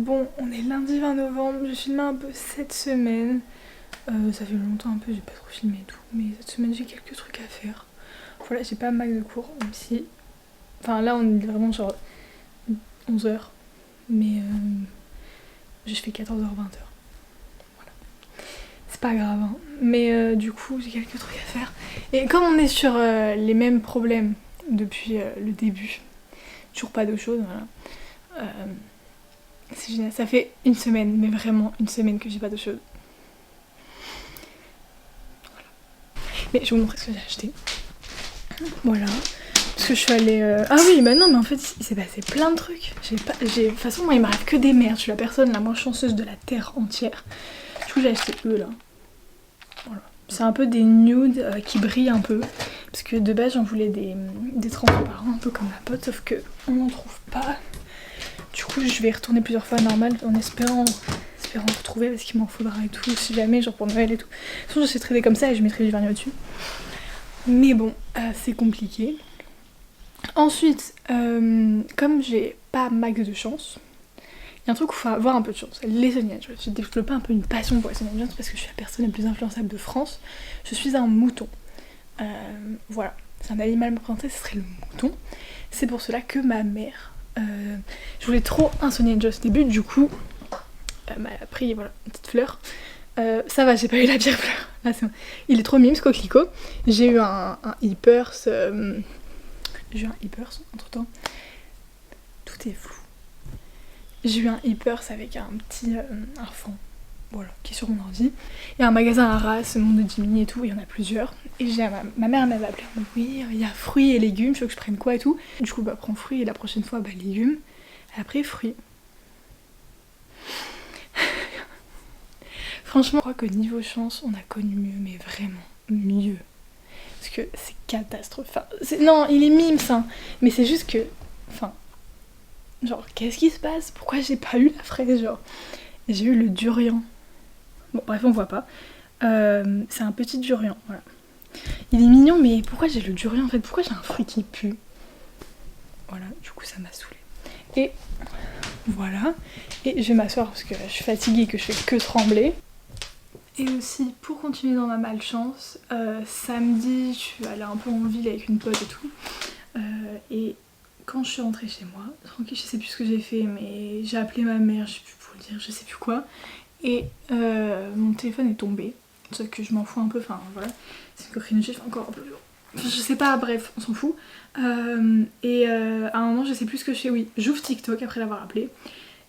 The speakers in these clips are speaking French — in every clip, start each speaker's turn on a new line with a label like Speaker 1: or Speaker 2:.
Speaker 1: bon, on est lundi 20 novembre, je filmais un peu cette semaine. Ça fait longtemps un peu, j'ai pas trop filmé et tout, mais cette semaine j'ai quelques trucs à faire. Voilà, j'ai pas max de cours, même si... Enfin là on est vraiment genre 11h, mais je fais 14h, 20h. Voilà. C'est pas grave, hein. Mais du coup j'ai quelques trucs à faire. Et comme on est sur les mêmes problèmes depuis le début, toujours pas d'eau chaude, voilà. C'est génial, ça fait une semaine, mais vraiment une semaine que j'ai pas d'eau chaude. Voilà. Mais je vais vous montrer ce que j'ai acheté. Voilà. Parce que je suis allée... Ah oui, bah non, mais en fait, il s'est passé plein de trucs. De toute façon, moi, il m'arrive que des merdes. Je suis la personne la moins chanceuse de la terre entière. Du coup, j'ai acheté eux, là. Voilà. C'est un peu des nudes qui brillent un peu. Parce que de base, j'en voulais des transparents, un peu comme la pote, sauf que on n'en trouve pas. Du coup, je vais retourner plusieurs fois normal en espérant retrouver parce qu'il m'en faudra et tout. Si jamais, genre pour Noël et tout. De toute façon, j'achèterai des comme ça et je mettrai du vernis au-dessus. Mais bon, c'est compliqué. Ensuite, comme j'ai pas max de chance, il y a un truc où il faut avoir un peu de chance. Les Onion Jones. J'ai développé un peu une passion pour les Onion Jones parce que je suis la personne la plus influençable de France. Je suis un mouton. Voilà, c'est un animal représenté, ce serait le mouton. C'est pour cela que ma mère, je voulais trop un Onion Jones au début, du coup, elle m'a pris voilà, une petite fleur. Ça va, j'ai pas eu la pire fleur. Là, c'est bon. Il est trop mime ce coquelicot. J'ai eu un Hippers. J'ai eu un Hippers entre temps. Tout est flou. J'ai eu un Hippers avec un petit un fond, voilà, qui est sur mon ordi. Il y a un magasin à Arras, Monde de Jiminy et tout, il y en a plusieurs. Et j'ai ma mère m'avait appelé en mode oui, il y a fruits et légumes, je veux que je prenne quoi et tout. Du coup, bah prends fruits et la prochaine fois, bah légumes. Et après, fruits. Franchement, je crois que niveau chance, on a connu mieux, mais vraiment mieux. Parce que c'est catastrophique. Enfin, non, il est mime ça, mais c'est juste que... Enfin, genre, qu'est-ce qui se passe? Pourquoi j'ai pas eu la fraise, genre? J'ai eu le durian. Bon, bref, on voit pas. C'est un petit durian, voilà. Il est mignon, mais pourquoi j'ai le durian en fait? Pourquoi j'ai un fruit qui pue? Voilà, du coup, ça m'a saoulée. Et voilà. Et je vais m'asseoir parce que je suis fatiguée et que je fais que trembler. Et aussi, pour continuer dans ma malchance, samedi, je suis allée un peu en ville avec une pote et tout. Et quand je suis rentrée chez moi, tranquille, je sais plus ce que j'ai fait, mais j'ai appelé ma mère, je sais plus pour le dire, je sais plus quoi. Et mon téléphone est tombé. Sauf que je m'en fous un peu, enfin voilà. C'est une coquine chiffre encore un peu. Enfin, je sais pas, bref, on s'en fout. À un moment, je sais plus ce que je fais, oui. J'ouvre TikTok après l'avoir appelé.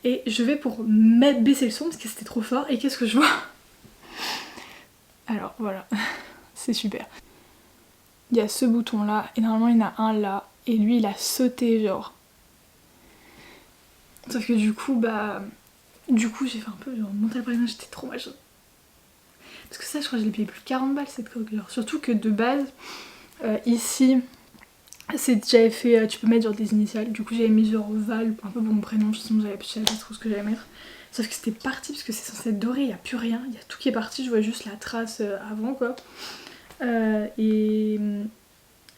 Speaker 1: Et je vais pour baisser le son parce que c'était trop fort. Et qu'est-ce que je vois? Alors voilà, c'est super. Il y a ce bouton là, et normalement il y en a un là, et lui il a sauté genre. Sauf que du coup, j'ai fait un peu genre monter la pression, j'étais trop malheureuse. Parce que ça, je crois que je l'ai payé plus de 40 balles cette coque. Genre, surtout que de base, ici, j'avais fait, tu peux mettre genre des initiales. Du coup, j'avais mis genre Val, un peu pour mon prénom, sinon je savais pas trop ce que j'allais mettre. Sauf que c'était parti parce que c'est censé être doré, il n'y a plus rien, il y a tout qui est parti, je vois juste la trace avant quoi. Et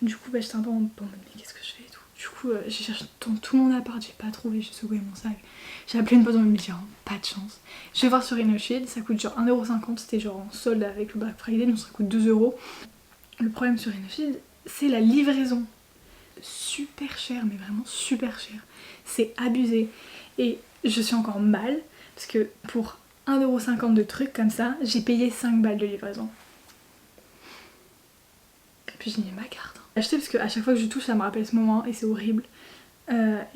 Speaker 1: du coup, j'étais un peu en mode mais qu'est-ce que je fais et tout. Du coup, j'ai cherché dans tout mon appart, j'ai pas trouvé, j'ai secoué mon sac. J'ai appelé une pote en me disant pas de chance. Je vais voir sur InnoShield, ça coûte genre 1,50€, c'était genre en solde avec le Black Friday, donc ça coûte 2€. Le problème sur InnoShield, c'est la livraison. Super cher, mais vraiment super cher. C'est abusé. Et je suis encore mal, parce que pour 1,50€ de trucs comme ça, j'ai payé 5 balles de livraison. Et puis j'ai mis ma carte. J'ai acheté parce qu'à chaque fois que je touche, ça me rappelle ce moment et c'est horrible.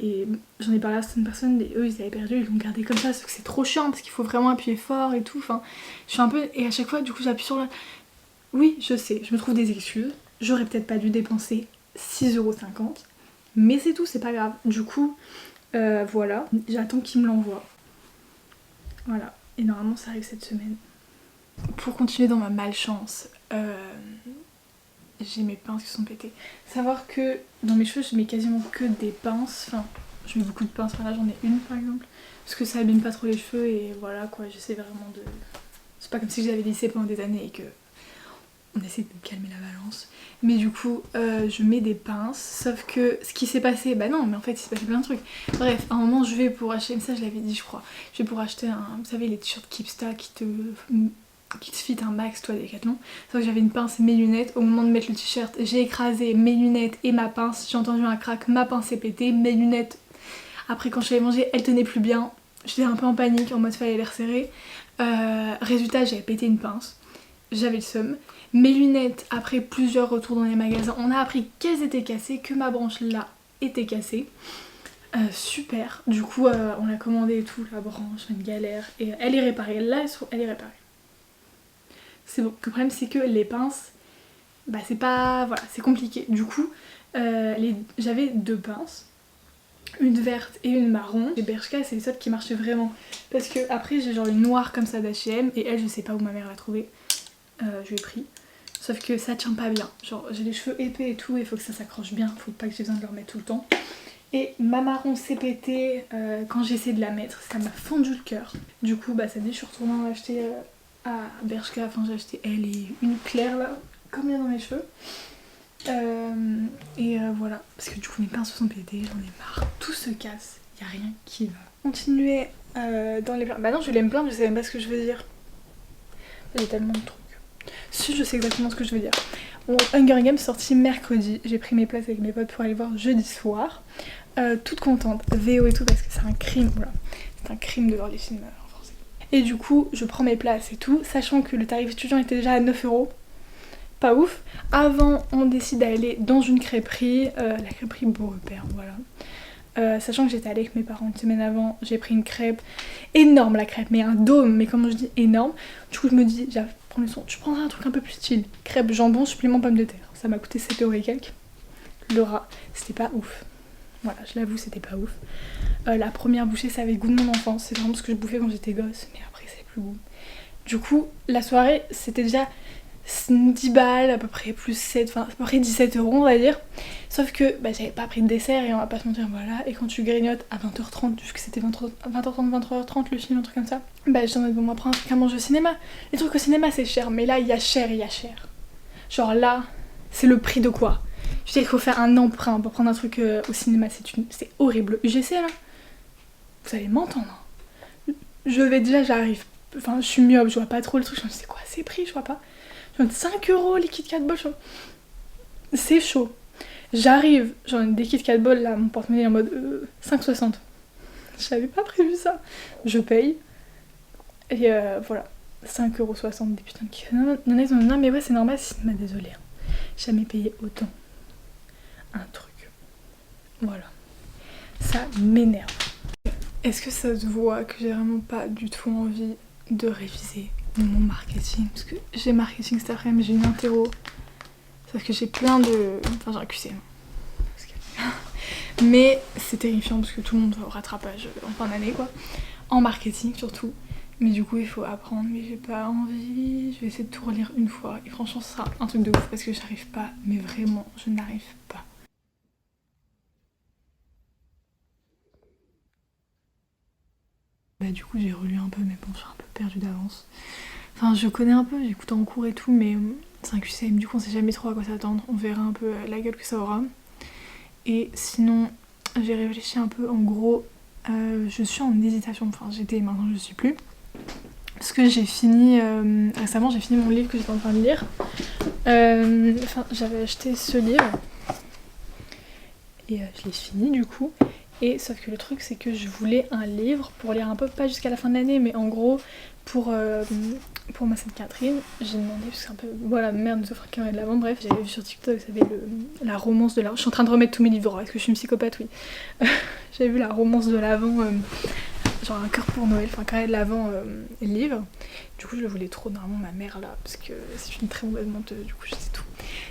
Speaker 1: Et j'en ai parlé à certaines personnes, et eux ils avaient perdu, ils l'ont gardé comme ça, sauf que c'est trop chiant parce qu'il faut vraiment appuyer fort et tout. Enfin, je suis un peu. Et à chaque fois, du coup, j'appuie sur la. Oui, je sais, je me trouve des excuses. J'aurais peut-être pas dû dépenser 6,50€. Mais c'est tout, c'est pas grave. Du coup, voilà, j'attends qu'il me l'envoie. Voilà, et normalement ça arrive cette semaine. Pour continuer dans ma malchance, j'ai mes pinces qui sont pétées. Savoir que dans mes cheveux, je mets quasiment que des pinces. Enfin, je mets beaucoup de pinces. Là, j'en ai une par exemple. Parce que ça abîme pas trop les cheveux et voilà quoi, j'essaie vraiment de. C'est pas comme si j'avais lissé pendant des années et que on essaie de calmer la balance. Mais du coup, je mets des pinces, sauf que ce qui s'est passé, bah non, mais en fait, il s'est passé plein de trucs. Bref, à un moment, je vais pour acheter, mais ça, je l'avais dit, je crois. Je vais pour acheter vous savez, les t-shirts Keepsta qui te fit un max, toi, Decathlon. Sauf que j'avais une pince et mes lunettes. Au moment de mettre le t-shirt, j'ai écrasé mes lunettes et ma pince. J'ai entendu un crack, ma pince est pétée, mes lunettes. Après, quand je l'avais mangé, elles tenaient plus bien. J'étais un peu en panique, en mode fallait les resserrer. Résultat, j'avais pété une pince. J'avais le seum. Mes lunettes, après plusieurs retours dans les magasins, on a appris qu'elles étaient cassées, que ma branche là était cassée. Super. Du coup, on a commandé et tout, la branche, une galère. Et elle est réparée. Là, elle est réparée. C'est bon. Le problème, c'est que les pinces, bah c'est pas... Voilà, c'est compliqué. Du coup, j'avais 2 pinces. Une verte et une marron. Les Bershka, c'est les seules qui marchaient vraiment. Parce que après, j'ai genre une noire comme ça d'H&M. Et elle, je sais pas où ma mère l'a trouvée. Je l'ai pris. Sauf que ça tient pas bien. Genre, j'ai les cheveux épais et tout. Il faut que ça s'accroche bien. Faut pas que j'ai besoin de le remettre tout le temps. Et ma marron s'est pétée quand j'ai essayé de la mettre. Ça m'a fendu le cœur. Du coup, bah, ça dit, je suis retournée en acheter à Bershka. Enfin, j'ai acheté elle et une claire là. Comme il y a dans mes cheveux. Voilà, parce que du coup mes pinces se sont pétées, j'en ai marre, tout se casse, y a rien qui va. Continuer dans les plaintes. Bah non, je vais me plaindre, je sais même pas ce que je veux dire. J'ai tellement de trucs. Si, je sais exactement ce que je veux dire. Bon, Hunger Games sorti mercredi, j'ai pris mes places avec mes potes pour aller voir jeudi soir. Toute contente, VO et tout, parce que c'est un crime, voilà. C'est un crime de voir les films en français. Et du coup, je prends mes places et tout, sachant que le tarif étudiant était déjà à 9€. Pas ouf. Avant, on décide d'aller dans une crêperie, la crêperie Beaurepaire, voilà. Sachant que j'étais allée avec mes parents une semaine avant, j'ai pris une crêpe énorme, la crêpe, mais un dôme, mais comme je dis, énorme. Du coup, je me dis, prends le son, tu prendras un truc un peu plus style. Crêpe, jambon, supplément pommes de terre. Ça m'a coûté 7€ et quelques. Le rat, c'était pas ouf. Voilà, je l'avoue, c'était pas ouf. La première bouchée, ça avait le goût de mon enfance. C'est vraiment ce que je bouffais quand j'étais gosse, mais après, c'est plus goût. Du coup, la soirée, c'était déjà 10 balles à peu près, plus 7, enfin à peu près 17€, on va dire. Sauf que bah, j'avais pas pris de dessert et on va pas se mentir, voilà. Et quand tu grignotes à 20h30, vu que c'était 20h30, 23h30 le film, un truc comme ça, bah j'étais en mode bon, moi prends un truc à manger au cinéma. Les trucs au cinéma c'est cher, mais là il y a cher et il y a cher. Genre là, c'est le prix de quoi? Je veux dire, il faut faire un emprunt pour prendre un truc au cinéma, c'est horrible. UGC là, vous allez m'entendre. Je vais déjà, j'arrive, enfin je suis myope, je vois pas trop le truc, je me dis c'est quoi ces prix, je vois pas. 5€ les Kit Kat Ball, c'est chaud. J'arrive, j'en ai des Kit Kat Ball là, mon porte-monnaie est en mode 5,60. J'avais pas prévu ça. Je paye. Et voilà, 5,60€ des putains de Kit Kat. Non, ils ont dit non, mais ouais, c'est normal, cinéma, désolé. Jamais payé autant. Un truc. Voilà. Ça m'énerve. Est-ce que ça se voit que j'ai vraiment pas du tout envie de réviser mon marketing, parce que j'ai marketing cet après-midi, j'ai une interro, sauf que j'ai plein de... Enfin j'ai un QC, mais c'est terrifiant parce que tout le monde va au rattrapage en fin d'année quoi, en marketing surtout, mais du coup il faut apprendre, mais j'ai pas envie, je vais essayer de tout relire une fois, et franchement ce sera un truc de ouf parce que j'arrive pas, mais vraiment je n'arrive pas. Bah du coup j'ai relu un peu, mais bon je suis un peu perdue d'avance. Enfin je connais un peu, j'écoute en cours et tout, mais c'est un QCM, du coup on sait jamais trop à quoi s'attendre, on verra un peu la gueule que ça aura. Et sinon j'ai réfléchi un peu, en gros je suis en hésitation, enfin j'étais, maintenant je suis plus. Parce que j'ai fini, récemment j'ai fini mon livre que j'étais en train de lire. Enfin j'avais acheté ce livre, et je l'ai fini du coup. Et sauf que le truc c'est que je voulais un livre pour lire un peu, pas jusqu'à la fin de l'année, mais en gros pour ma Sainte-Catherine, j'ai demandé, parce que c'est un peu, voilà, ma mère nous offre un carnet de l'Avent, bref, j'avais vu sur TikTok, vous savez, la romance de l'Avent, je suis en train de remettre tous mes livres droits, est-ce que je suis une psychopathe? Oui. J'avais vu la romance de l'Avent, genre un cœur pour Noël, enfin un carnet de l'Avent livre, du coup je le voulais trop, normalement ma mère là, parce que c'est une très mauvaise menteuse, du coup je sais tout.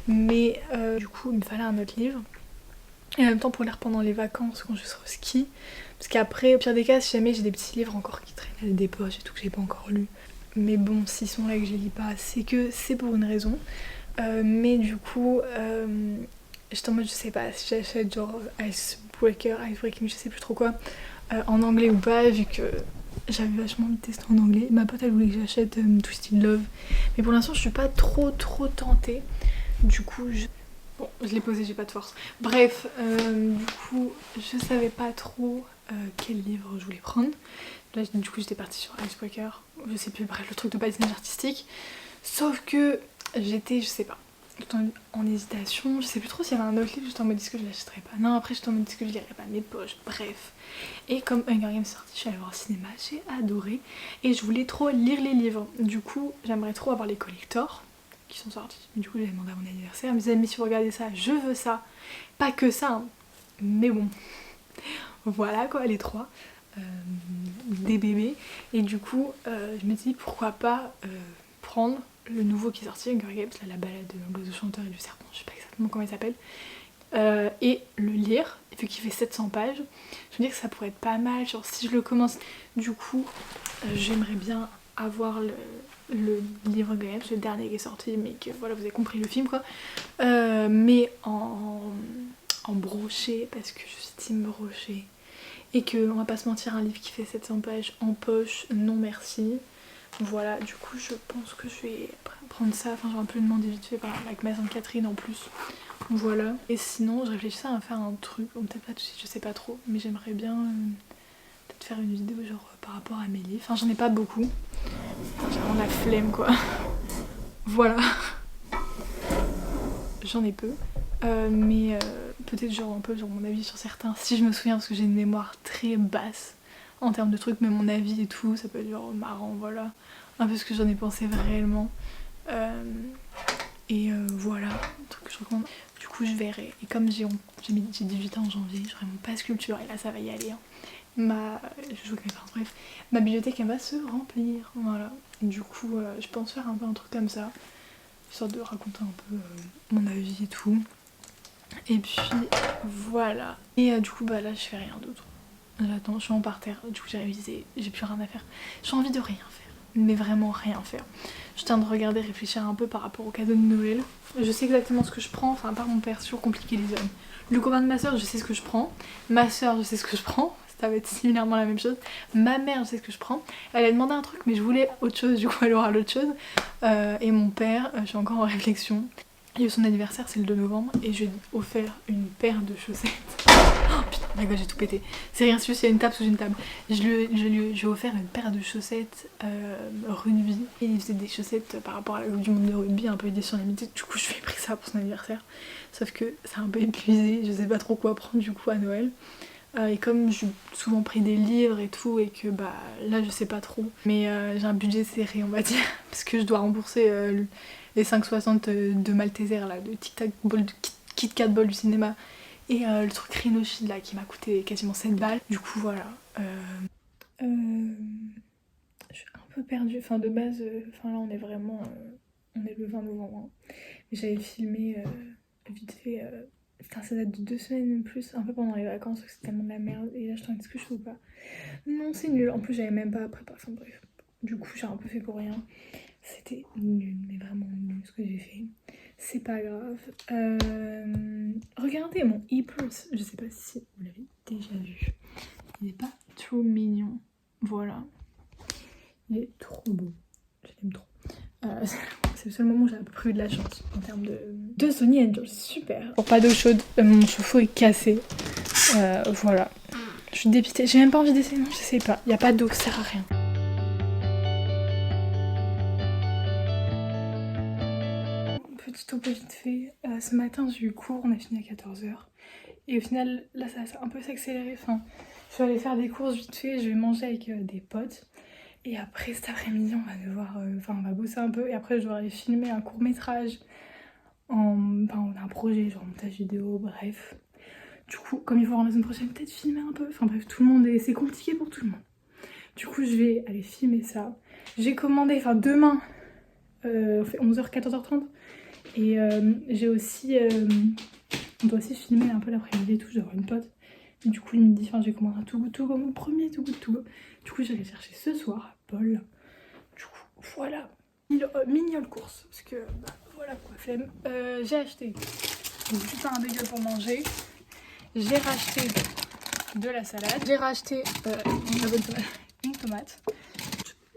Speaker 1: Mais du coup il me fallait un autre livre. Et en même temps pour lire pendant les vacances quand je serai au ski. Parce qu'après, au pire des cas, si jamais j'ai des petits livres encore qui traînent des poches et tout que j'ai pas encore lu. Mais bon, s'ils sont là et que je les lis pas, c'est que c'est pour une raison. Mais du coup, j'étais en mode, je sais pas, si j'achète genre Icebreaking, je sais plus trop quoi. en anglais ou pas, vu que j'avais vachement envie de tester en anglais. Ma pote elle voulait que j'achète Twisted Love, mais pour l'instant je suis pas trop tentée. Du coup bon, je l'ai posé, j'ai pas de force. Bref, du coup je savais pas trop quel livre je voulais prendre. Là du coup j'étais partie sur Icebreaker, je sais plus, bref, le truc de patinage artistique. Sauf que j'étais, je sais pas, en hésitation, je sais plus trop s'il y avait un autre livre, j'étais en mode est-ce que je l'achèterais pas. Non, après j'étais en mode est-ce que je lirais pas mes poches, bref. Et comme Hunger Games est sorti, je suis allée voir au cinéma, j'ai adoré. Et je voulais trop lire les livres. Du coup, j'aimerais trop avoir les collectors qui sont sortis. Du coup, j'ai demandé à mon anniversaire, mes amis, si vous regardez ça, je veux ça. Pas que ça, hein. Mais bon. Voilà quoi, les trois. Des bébés. Et du coup, je me dis pourquoi pas prendre le nouveau qui est sorti, Hunger Games, là, la balade de l'anglaise au chanteur et du serpent, je sais pas exactement comment il s'appelle, et le lire, vu qu'il fait 700 pages. Je me dis que ça pourrait être pas mal, genre si je le commence. Du coup, j'aimerais bien avoir le livre Hunger Games, le dernier qui est sorti, mais que voilà, vous avez compris le film quoi, mais en broché, parce que je suis team broché. Et que, on va pas se mentir, un livre qui fait 700 pages en poche, non merci. Voilà, du coup je pense que je vais prendre ça, enfin j'ai un peu demandé vite fait avec ma Sainte Catherine en plus. Voilà. Et sinon je réfléchissais à faire un truc, bon, peut-être pas tout de suite, je sais pas trop, mais j'aimerais bien peut-être faire une vidéo genre par rapport à mes livres. Enfin j'en ai pas beaucoup, j'ai vraiment la flemme quoi. Voilà. J'en ai peu. Mais peut-être genre un peu genre mon avis sur certains, si je me souviens, parce que j'ai une mémoire très basse en termes de trucs, mais mon avis et tout, ça peut être genre marrant, voilà, un peu ce que j'en ai pensé réellement. Voilà, un truc que je recommande. Du coup je verrai, et comme j'ai 18 ans en janvier, j'aurai mon passe culture, et là ça va y aller, hein. Je joue avec mes parents, bref, ma bibliothèque elle va se remplir, voilà. Du coup je pense faire un peu un truc comme ça, histoire de raconter un peu mon avis et tout. Et puis voilà. Et du coup bah là je fais rien d'autre. J'attends, je suis en parterre, du coup j'ai révisé, j'ai plus rien à faire. J'ai envie de rien faire, mais vraiment rien faire. Je tiens de regarder, réfléchir un peu par rapport au cadeau de Noël. Je sais exactement ce que je prends, enfin par mon père, c'est toujours compliqué les hommes. Le copain de ma soeur, je sais ce que je prends. Ma soeur, je sais ce que je prends. Ça va être similairement la même chose. Ma mère, je sais ce que je prends. Elle a demandé un truc, mais je voulais autre chose, du coup elle aura l'autre chose. Et mon père, je suis encore en réflexion. Il y a eu son anniversaire, c'est le 2 novembre, et je lui ai offert une paire de chaussettes. Oh putain, my god, j'ai tout pété. C'est rien, c'est juste, il y a une table sous une table. J'ai offert une paire de chaussettes rugby. Et il faisait des chaussettes par rapport à la Coupe du Monde de rugby, un peu idée sur l'amitié. Du coup, je lui ai pris ça pour son anniversaire. Sauf que c'est un peu épuisé, je sais pas trop quoi prendre du coup à Noël. Et comme j'ai souvent pris des livres et tout, et que bah là je sais pas trop. Mais j'ai un budget serré, on va dire, parce que je dois rembourser les 5,60 de Malteser là, de Tic Tac bol, de Kit Kat bol du cinéma. Et le truc Rhinoshid là qui m'a coûté quasiment 7 balles. Du coup voilà. Je suis un peu perdue. Enfin de base, enfin là on est vraiment. On est le 20 novembre. Hein. J'avais filmé vite fait. Putain, ça date de 2 semaines même plus, un peu pendant les vacances, parce que c'est tellement de la merde. Et là je t'en dis ce que je fais ou pas. Non c'est nul. En plus j'avais même pas préparé. Enfin bref. Du coup j'ai un peu fait pour rien. C'était nul, mais vraiment nul ce que j'ai fait. C'est pas grave. Regardez mon e-purse. Je sais pas si vous l'avez déjà vu. Il est pas trop mignon. Voilà. Il est trop beau. Je l'aime trop. C'est le seul moment où j'ai à peu près eu de la chance en termes de Sony Angel. Super. Pour pas d'eau chaude, mon chauffe-eau est cassé. Voilà. Je suis dépitée. J'ai même pas envie d'essayer. Non, je sais pas. Il y a pas d'eau, ça sert à rien. Petit topo vite fait. Ce matin j'ai eu cours, on a fini à 14h. Et au final, là ça a un peu s'accélérer. Enfin, je vais aller faire des courses vite fait, je vais manger avec des potes. Et après cet après-midi, on va devoir. On va bosser un peu. Et après, je dois aller filmer un court-métrage. On a un projet, genre montage vidéo, bref. Du coup, comme il faut rendre la semaine prochaine, peut-être filmer un peu. Enfin bref, tout le monde est. C'est compliqué pour tout le monde. Du coup, je vais aller filmer ça. J'ai commandé, enfin demain, on fait 11h, 14h30. Et j'ai aussi. On doit aussi filmer un peu l'après-midi et tout, j'ai une pote. Et du coup, le midi, j'ai commandé un Too Good To Go, mon premier Too Good To Go. Du coup, j'allais chercher ce soir à Paul. Du coup, voilà. Mignonne course. Parce que, bah, voilà quoi, flemme. J'ai acheté juste un bagel pour manger. J'ai racheté de la salade. J'ai racheté une tomate.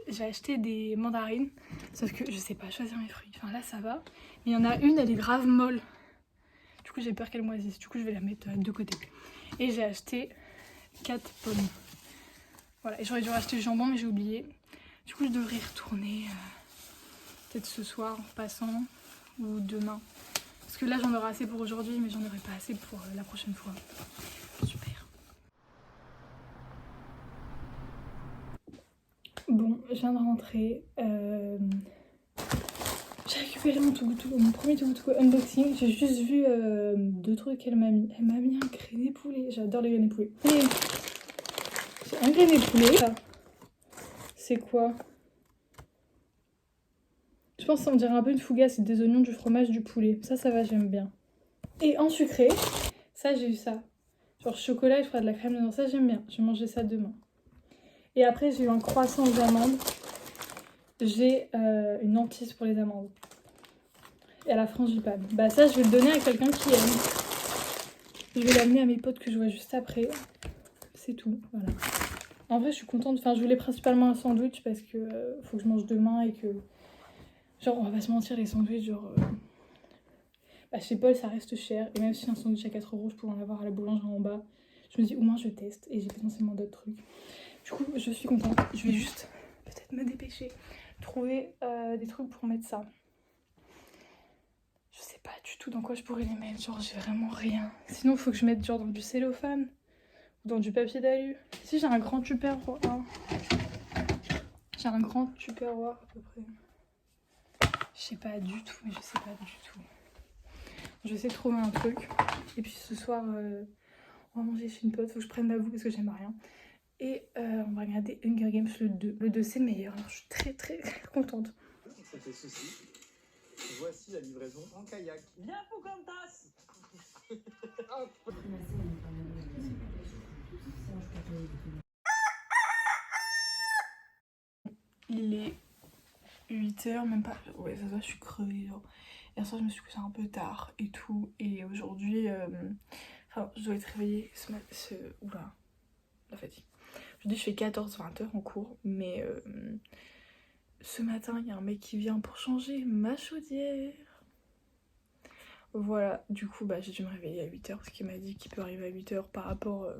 Speaker 1: J'ai acheté des mandarines, sauf que je sais pas choisir mes fruits. Enfin là ça va, mais il y en a une, elle est grave molle. Du coup j'ai peur qu'elle moisisse, du coup je vais la mettre de côté. Et j'ai acheté 4 pommes. Voilà, et j'aurais dû racheter le jambon mais j'ai oublié. Du coup je devrais y retourner peut-être ce soir en passant ou demain. Parce que là j'en aurai assez pour aujourd'hui mais j'en aurai pas assez pour la prochaine fois. Super. Bon, je viens de rentrer. J'ai récupéré mon premier Togo unboxing. J'ai juste vu 2 trucs qu'elle m'a mis. Elle m'a mis un grainé poulet. J'adore les grainés poulet. J'ai un grainé poulet. C'est quoi? Je pense que ça me dirait un peu une fougasse, c'est des oignons, du fromage, du poulet. Ça va, j'aime bien. Et en sucré, ça j'ai eu ça. Genre chocolat et je ferai de la crème dedans. Ça j'aime bien. Je vais manger ça demain. Et après j'ai eu un croissant aux amandes. J'ai une hantise pour les amandes. Et à la frangipane. Bah ça je vais le donner à quelqu'un qui aime. Je vais l'amener à mes potes que je vois juste après. C'est tout, voilà. En vrai je suis contente. Enfin je voulais principalement un sandwich parce que faut que je mange demain et que... Genre on va pas se mentir, les sandwichs genre... Bah, chez Paul ça reste cher. Et même si un sandwich à 4 € je pourrais en avoir à la boulangerie en bas. Je me dis au moins je teste et j'ai potentiellement d'autres trucs. Du coup je suis contente. Je vais juste peut-être me dépêcher. Trouver des trucs pour mettre ça. Je sais pas du tout dans quoi je pourrais les mettre, genre j'ai vraiment rien. Sinon il faut que je mette genre dans du cellophane ou dans du papier d'alu. Si j'ai un grand tupperware. J'ai un grand tupperware à peu près. Je sais pas du tout, mais je sais pas du tout. Je vais essayer de trouver un truc. Et puis ce soir on va manger chez une pote, faut que je prenne ma boue parce que j'aime rien. Et on va regarder Hunger Games le 2. Le 2 c'est le meilleur, alors je suis très contente.
Speaker 2: C'était ceci. Voici la livraison en kayak. Bien pour Qantas.
Speaker 1: Il est 8h, même pas. Ouais, ça va, je suis crevée. Genre. Hier soir, je me suis couchée un peu tard et tout. Et aujourd'hui, enfin, je dois être réveillée Oula, la fatigue. Aujourd'hui, je fais 14-20 heures en cours. Mais ce matin, il y a un mec qui vient pour changer ma chaudière. Voilà, du coup, bah, j'ai dû me réveiller à 8h. Parce qu'il m'a dit qu'il peut arriver à 8h par rapport.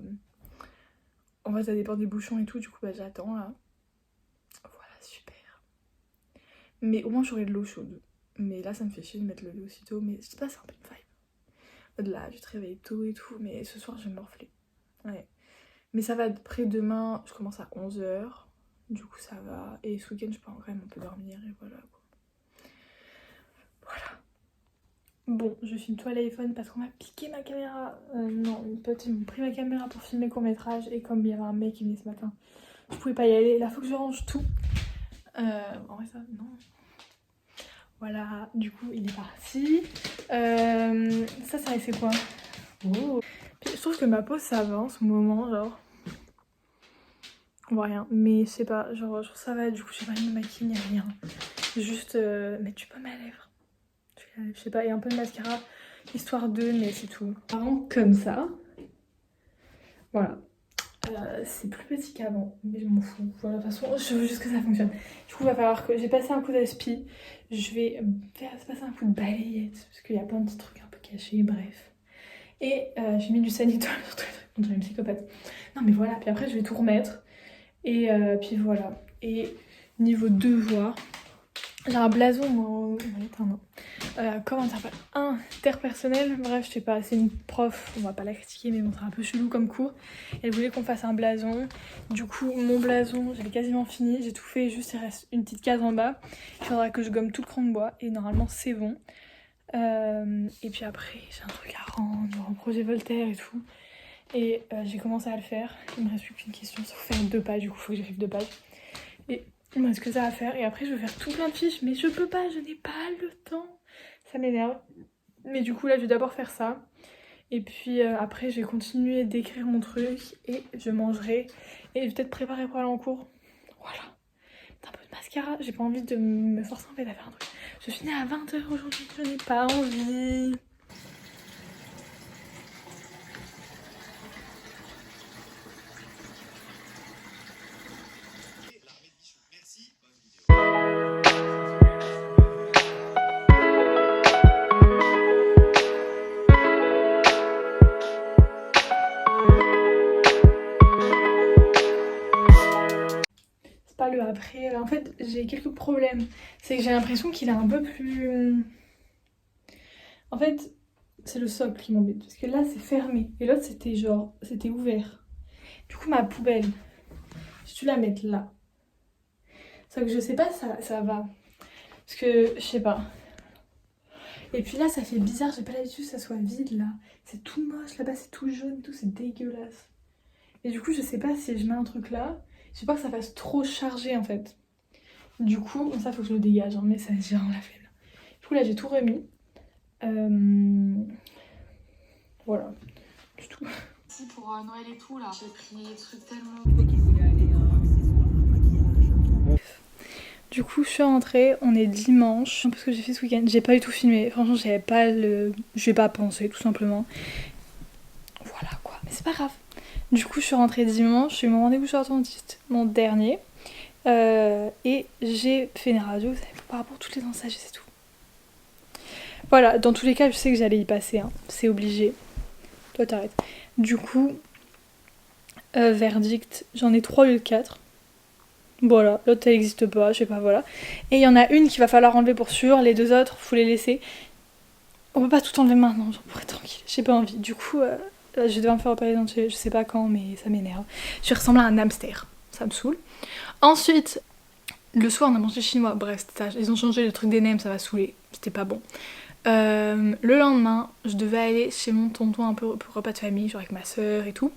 Speaker 1: En fait, ça dépend des bouchons et tout. Du coup, bah, j'attends là. Voilà, super. Mais au moins j'aurai de l'eau chaude. Mais là ça me fait chier de mettre le lit aussitôt. Mais je sais pas, c'est un peu une vibe. Là, je te réveille tôt et tout. Mais ce soir je vais morfler. Ouais. Mais ça va être près demain. Je commence à 11h. Du coup ça va. Et ce week-end je peux quand même un peu dormir. Et voilà quoi. Voilà. Bon, je filme toi l'iPhone parce qu'on m'a piqué ma caméra. Non, une pote ils m'ont pris ma caméra pour filmer le court-métrage. Et comme il y avait un mec qui venait ce matin, je pouvais pas y aller. Là faut que je range tout. En vrai ça, non. Voilà, du coup il est parti. Ça c'est quoi? Oh. Puis, je trouve que ma peau ça va en ce moment, genre. On voit rien, mais je sais pas, genre je trouve ça va, du coup j'ai pas de maquille ni rien. Juste mettre du pomme à lèvres. Je sais pas, et un peu de mascara, histoire de, mais c'est tout. Avant comme ça. Voilà. C'est plus petit qu'avant, mais je m'en fous. Voilà, de toute façon, je veux juste que ça fonctionne. Du coup, il va falloir que j'ai passé un coup d'aspi. Je vais faire passer un coup de balayette parce qu'il y a plein de petits trucs un peu cachés, bref. Et j'ai mis du sanitol sur tous les trucs. On dirait une psychopathe. Non, mais voilà, puis après, je vais tout remettre. Et puis voilà. Et niveau devoir, j'ai un blason, moi. Comment ça s'appelle? Interpersonnel. Bref, je sais pas, c'est une prof, on va pas la critiquer, mais bon, c'est un peu chelou comme cours. Elle voulait qu'on fasse un blason. Du coup, mon blason, j'avais quasiment fini. J'ai tout fait, juste il reste une petite case en bas. Il faudra que je gomme tout le cran de bois et normalement, c'est bon. Et puis après, j'ai un truc à rendre, genre un projet Voltaire et tout. Et j'ai commencé à le faire. Il me reste plus qu'une question, ça faut faire 2 pages, du coup, il faut que j'écrive 2 pages. Et il me reste que ça à faire. Et après, je vais faire tout plein de fiches, mais je peux pas, je n'ai pas le temps. Ça m'énerve. Mais du coup, là, je vais d'abord faire ça. Et puis après, je vais continuer d'écrire mon truc et je mangerai. Et je vais peut-être préparer pour aller en cours. Voilà. Un peu de mascara. J'ai pas envie de me forcer en fait à faire un truc. Je finis à 20h aujourd'hui. Je n'ai pas envie. le après. En fait, j'ai quelques problèmes. C'est que j'ai l'impression qu'il est un peu plus... En fait, c'est le socle qui m'embête. Parce que là, c'est fermé. Et l'autre, c'était genre... C'était ouvert. Du coup, ma poubelle, si tu la mets là... Sauf que je sais pas, ça va. Parce que, je sais pas. Et puis là, ça fait bizarre. J'ai pas l'habitude que ça soit vide, là. C'est tout moche. Là-bas, c'est tout jaune et tout. C'est dégueulasse. Et du coup, je sais pas si je mets un truc là. Je sais pas que ça fasse trop chargé, en fait. Du coup, ça, faut que je le dégage. Hein, mais ça, j'ai vraiment la flemme. Du coup, là, j'ai tout remis. Voilà. Du tout.
Speaker 3: Si pour Noël et tout, là, j'ai pris des trucs tellement...
Speaker 1: Du coup, je suis rentrée, on est dimanche. Parce que j'ai fait ce week-end, j'ai pas du tout filmé. Franchement, j'avais pas le... Je vais pas penser, tout simplement. Voilà quoi, mais c'est pas grave. Du coup, je suis rentrée dimanche, j'ai eu mon rendez-vous chez l'orthodontiste, mon dernier. Et j'ai fait une radio, vous savez, par rapport à toutes les massages, c'est tout. Voilà, dans tous les cas, je sais que j'allais y passer, hein. C'est obligé. Toi, t'arrêtes. Du coup, verdict, j'en ai 3 au lieu de 4. Voilà, l'autre elle existe pas, je sais pas, voilà. Et il y en a une qu'il va falloir enlever pour sûr, les 2 autres, faut les laisser. On peut pas tout enlever maintenant, genre pour être tranquille, j'ai pas envie. Du coup, je vais devoir me faire opérer je sais pas quand, mais ça m'énerve. Je ressemble à un hamster, ça me saoule. Ensuite, le soir on a mangé chinois, bref, ils ont changé le truc des nems, ça va saouler, c'était pas bon. Le lendemain, je devais aller chez mon tonton un peu pour repas de famille, genre avec ma soeur et tout.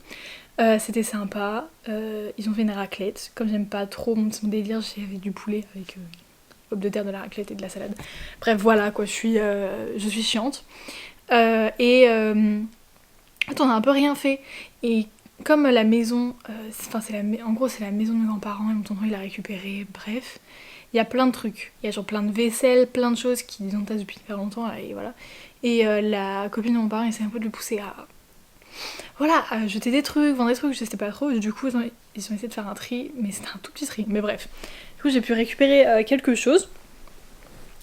Speaker 1: C'était sympa, ils ont fait une raclette, comme j'aime pas trop mon délire, j'avais du poulet avec pommes de terre, de la raclette et de la salade. Bref voilà quoi, je suis chiante. Attends, on a un peu rien fait, et comme la maison, en gros c'est la maison de mes grands-parents et mon tonton il l'a récupérée, bref. Il y a plein de trucs, il y a genre plein de vaisselle, plein de choses qui sont tassent depuis hyper longtemps là, et voilà. Et la copine de mon parent essaie un peu de le pousser à... Voilà, à jeter des trucs, vendre des trucs, je sais pas trop. Du coup, ils ont essayé de faire un tri, mais c'était un tout petit tri. Mais bref. Du coup, j'ai pu récupérer quelque chose.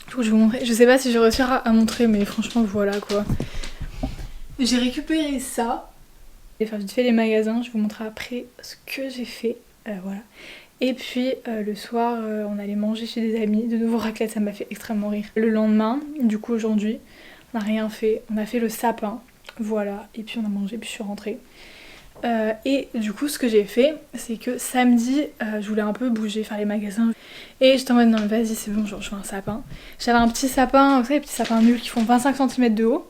Speaker 1: Du coup, je vais vous montrer. Je sais pas si je réussirai à montrer, mais franchement, voilà quoi. J'ai récupéré ça. Je vais faire vite fait les magasins. Je vais vous montrer après ce que j'ai fait. Voilà. Et puis, le soir, on allait manger chez des amis. De nouveau raclette, ça m'a fait extrêmement rire. Le lendemain, du coup, aujourd'hui, on n'a rien fait. On a fait le sapin. Voilà, et puis on a mangé, puis je suis rentrée. Et du coup, ce que j'ai fait, c'est que samedi, je voulais un peu bouger, faire les magasins. Et j'étais en mode, non mais vas-y, c'est bon, genre je fais un sapin. J'avais un petit sapin, vous savez, les petits sapins nuls qui font 25 cm de haut.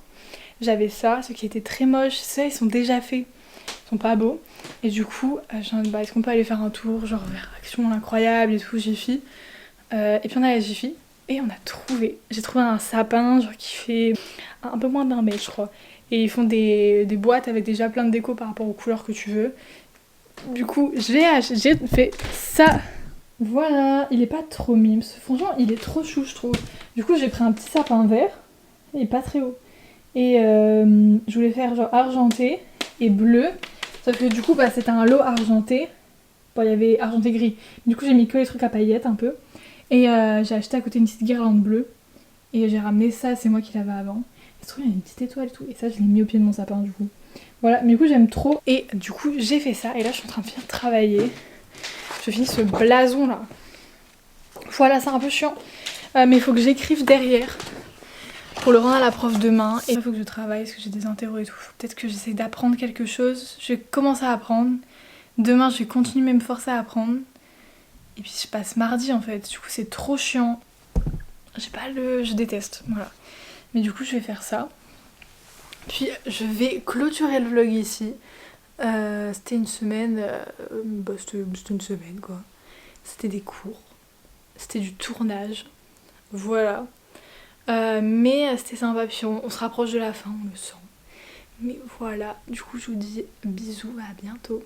Speaker 1: J'avais ça, ceux qui étaient très moches, ça, ils sont déjà faits. Ils sont pas beaux. Et du coup, j'ai dit, bah, est-ce qu'on peut aller faire un tour, genre vers Action Incroyable et tout, Jiffy. Et puis on est allé à Jiffy. Et on a trouvé, j'ai trouvé un sapin, genre qui fait un peu moins d'1 mètre, je crois. Et ils font des boîtes avec déjà plein de déco par rapport aux couleurs que tu veux. Du coup, j'ai fait ça. Voilà, il est pas trop mimes. Franchement, il est trop chou, je trouve. Du coup, j'ai pris un petit sapin vert. Il est pas très haut. Et je voulais faire genre argenté et bleu. Sauf que du coup, bah, c'était un lot argenté. Bon, il y avait argenté gris. Du coup, j'ai mis que les trucs à paillettes un peu. Et j'ai acheté à côté une petite guirlande bleue. Et j'ai ramené ça, c'est moi qui l'avais avant. Il se trouve, il y a une petite étoile et tout. Et ça, je l'ai mis au pied de mon sapin, du coup. Voilà, mais du coup, j'aime trop. Et du coup, j'ai fait ça. Et là, je suis en train de bien travailler. Je finis ce blason là. Voilà, c'est un peu chiant. Mais il faut que j'écrive derrière. Pour le rendre à la prof demain. Et il faut que je travaille parce que j'ai des interros et tout. Peut-être que j'essaie d'apprendre quelque chose. Je vais commencer à apprendre. Demain, je vais continuer à me forcer à apprendre. Et puis, je passe mardi en fait. Du coup, c'est trop chiant. Je déteste. Voilà. Mais du coup, je vais faire ça. Puis, je vais clôturer le vlog ici. C'était une semaine. C'était une semaine, quoi. C'était des cours. C'était du tournage. Voilà. Mais c'était sympa. Puis, on se rapproche de la fin, on le sent. Mais voilà. Du coup, je vous dis bisous. À bientôt.